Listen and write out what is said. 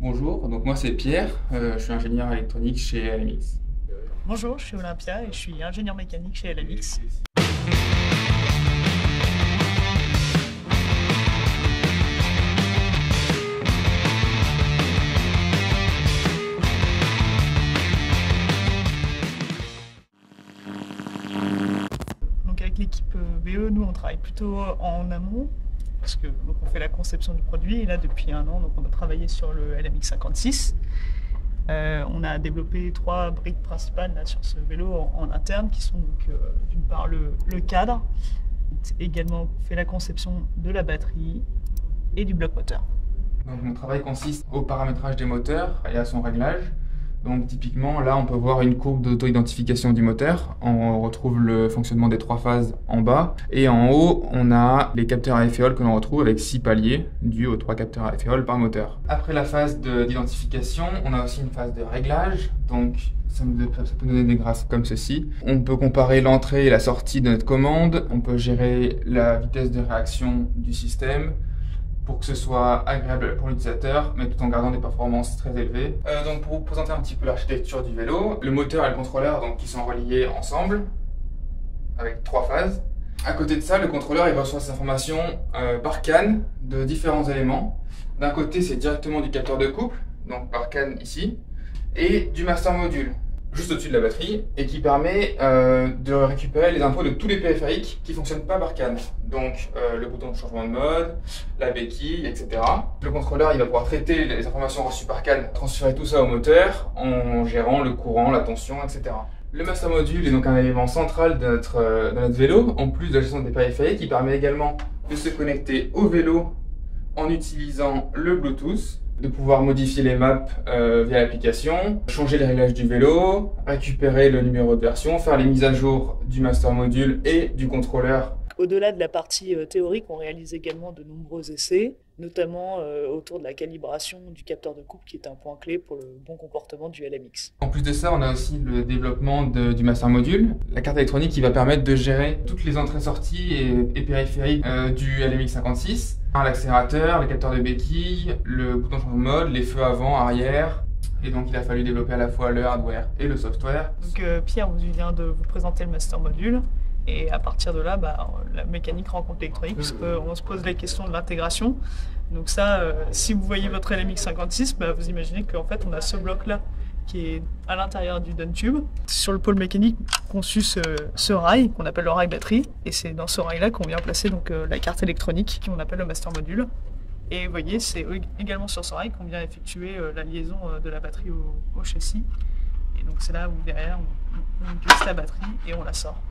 Bonjour, donc moi c'est Pierre, je suis ingénieur électronique chez LMX. Bonjour, je suis Olympia et je suis ingénieur mécanique chez LMX. Donc avec l'équipe BE, nous on travaille plutôt en amont parce que donc on fait la conception du produit et là depuis un an donc on a travaillé sur le LMX 56. On a développé 3 briques principales là, sur ce vélo en interne qui sont donc d'une part le cadre, également fait la conception de la batterie et du bloc moteur. Donc mon travail consiste au paramétrage des moteurs et à son réglage. Donc typiquement là on peut voir une courbe d'auto-identification du moteur. On retrouve le fonctionnement des 3 phases en bas et en haut on a les capteurs à effet Hall que l'on retrouve avec 6 paliers dus aux 3 capteurs à effet Hall par moteur. Après la phase d'identification, on a aussi une phase de réglage. Donc ça peut nous donner des graphes comme ceci. On peut comparer l'entrée et la sortie de notre commande. On peut gérer la vitesse de réaction du système pour que ce soit agréable pour l'utilisateur, mais tout en gardant des performances très élevées. Donc pour vous présenter un petit peu l'architecture du vélo, le moteur et le contrôleur donc, qui sont reliés ensemble, avec 3 phases. À côté de ça, le contrôleur il reçoit ses informations par canne de différents éléments. D'un côté, c'est directement du capteur de couple, donc par canne ici, et du master module, juste au-dessus de la batterie, et qui permet de récupérer les infos de tous les périphériques qui ne fonctionnent pas par canne. Donc le bouton de changement de mode, la béquille, etc. Le contrôleur il va pouvoir traiter les informations reçues par canne, transférer tout ça au moteur en gérant le courant, la tension, etc. Le master module est donc un élément central de notre vélo, en plus de la gestion des périphériques, qui permet également de se connecter au vélo en utilisant le Bluetooth, de pouvoir modifier les maps via l'application, changer les réglages du vélo, récupérer le numéro de version, faire les mises à jour du master module et du contrôleur. Au-delà de la partie théorique, on réalise également de nombreux essais, notamment autour de la calibration du capteur de couple qui est un point clé pour le bon comportement du LMX. En plus de ça, on a aussi le développement du master module, la carte électronique qui va permettre de gérer toutes les entrées-sorties et périphériques du LMX 56. L'accélérateur, les capteurs de béquille, le bouton de changement de mode, les feux avant, arrière. Et donc il a fallu développer à la fois le hardware et le software. Donc Pierre vient de vous présenter le master module. Et à partir de là, la mécanique rencontre l'électronique, parce qu'on se pose la question de l'intégration. Donc ça, si vous voyez votre LMX 56, vous imaginez qu'en fait on a ce bloc-là qui est à l'intérieur du Duntube. Sur le pôle mécanique, conçu ce rail qu'on appelle le rail batterie, et c'est dans ce rail-là qu'on vient placer donc, la carte électronique qu'on appelle le master module. Et vous voyez, c'est également sur ce rail qu'on vient effectuer la liaison de la batterie au châssis. Et donc c'est là où derrière on glisse la batterie et on la sort.